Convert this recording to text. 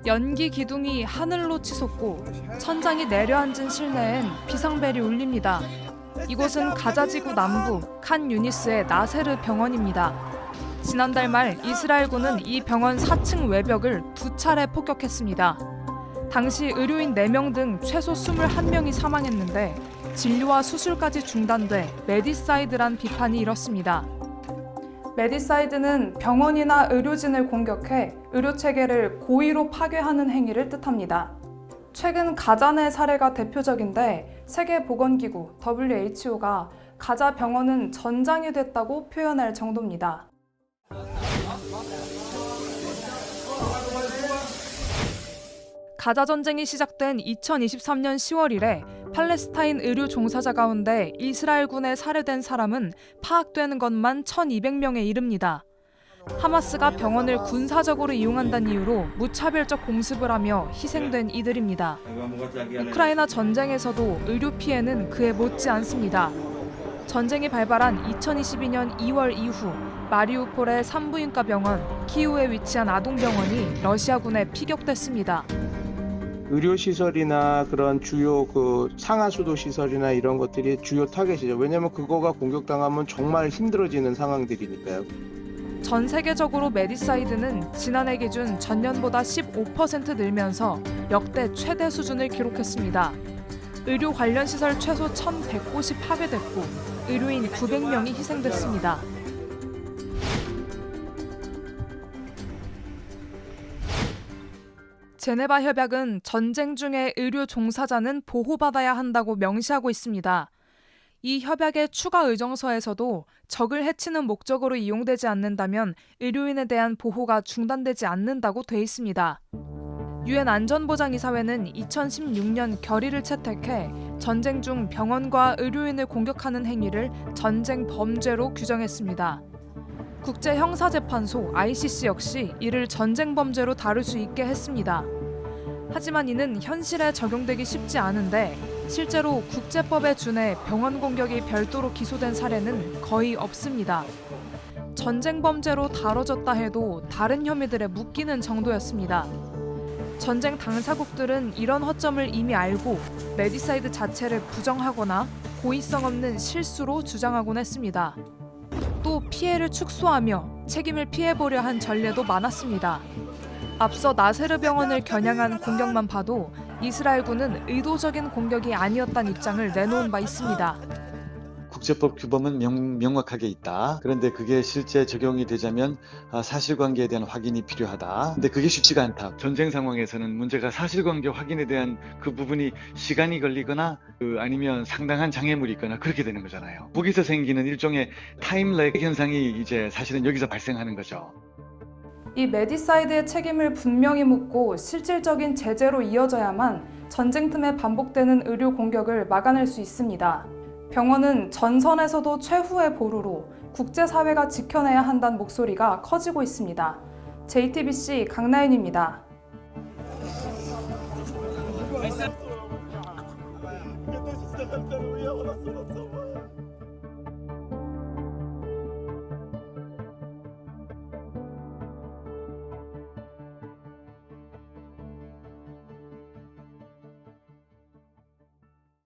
연기 기둥이 하늘로 치솟고 천장이 내려앉은 실내엔 비상벨이 울립니다. 이곳은 가자지구 남부 칸 유니스의 나세르 병원입니다. 지난달 말 이스라엘군은 이 병원 4층 외벽을 2차례 폭격했습니다. 당시 의료인 4명 등 최소 21명이 사망했는데 진료와 수술까지 중단돼 메디사이드란 비판이 일었습니다. 메디사이드는 병원이나 의료진을 공격해 의료체계를 고의로 파괴하는 행위를 뜻합니다. 최근 가자 내 사례가 대표적인데 세계보건기구 WHO가 가자 병원은 전장이 됐다고 표현할 정도입니다. 가자 전쟁이 시작된 2023년 10월 이래 팔레스타인 의료 종사자 가운데 이스라엘군에 살해된 사람은 파악되는 것만 1,200명에 이릅니다. 하마스가 병원을 군사적으로 이용한다는 이유로 무차별적 공습을 하며 희생된 이들입니다. 우크라이나 전쟁에서도 의료 피해는 그에 못지 않습니다. 전쟁이 발발한 2022년 2월 이후 마리우폴의 산부인과 병원, 키우에 위치한 아동병원이 러시아군에 피격됐습니다. 의료시설이나 그런 주요 상하수도 시설이나 이런 것들이 주요 타겟이죠. 왜냐하면 그거가 공격당하면 정말 힘들어지는 상황들이니까요. 전 세계적으로 메디사이드는 지난해 기준 전년보다 15% 늘면서 역대 최대 수준을 기록했습니다. 의료 관련 시설 최소 1,100곳이 파괴됐고 의료인 900명이 희생됐습니다. 제네바 협약은 전쟁 중에 의료 종사자는 보호받아야 한다고 명시하고 있습니다. 이 협약의 추가 의정서에서도 적을 해치는 목적으로 이용되지 않는다면 의료인에 대한 보호가 중단되지 않는다고 돼 있습니다. 유엔 안전보장이사회는 2016년 결의를 채택해 전쟁 중 병원과 의료인을 공격하는 행위를 전쟁 범죄로 규정했습니다. 국제형사재판소 ICC 역시 이를 전쟁 범죄로 다룰 수 있게 했습니다. 하지만 이는 현실에 적용되기 쉽지 않은데 실제로 국제법에 준해 병원 공격이 별도로 기소된 사례는 거의 없습니다. 전쟁 범죄로 다뤄졌다 해도 다른 혐의들에 묶이는 정도였습니다. 전쟁 당사국들은 이런 허점을 이미 알고 메디사이드 자체를 부정하거나 고의성 없는 실수로 주장하곤 했습니다. 또 피해를 축소하며 책임을 피해보려 한 전례도 많았습니다. 앞서 나세르 병원을 겨냥한 공격만 봐도 이스라엘군은 의도적인 공격이 아니었다는 입장을 내놓은 바 있습니다. 국제법 규범은 명확하게 있다. 그런데 그게 실제 적용이 되자면 사실관계에 대한 확인이 필요하다. 근데 그게 쉽지가 않다. 전쟁 상황에서는 문제가 사실관계 확인에 대한 그 부분이 시간이 걸리거나 아니면 상당한 장애물이 있거나 그렇게 되는 거잖아요. 거기서 생기는 일종의 타임렉 현상이 이제 사실은 여기서 발생하는 거죠. 이 메디사이드의 책임을 분명히 묻고 실질적인 제재로 이어져야만 전쟁 틈에 반복되는 의료 공격을 막아낼 수 있습니다. 병원은 전선에서도 최후의 보루로 국제사회가 지켜내야 한다는 목소리가 커지고 있습니다. JTBC 강나윤입니다.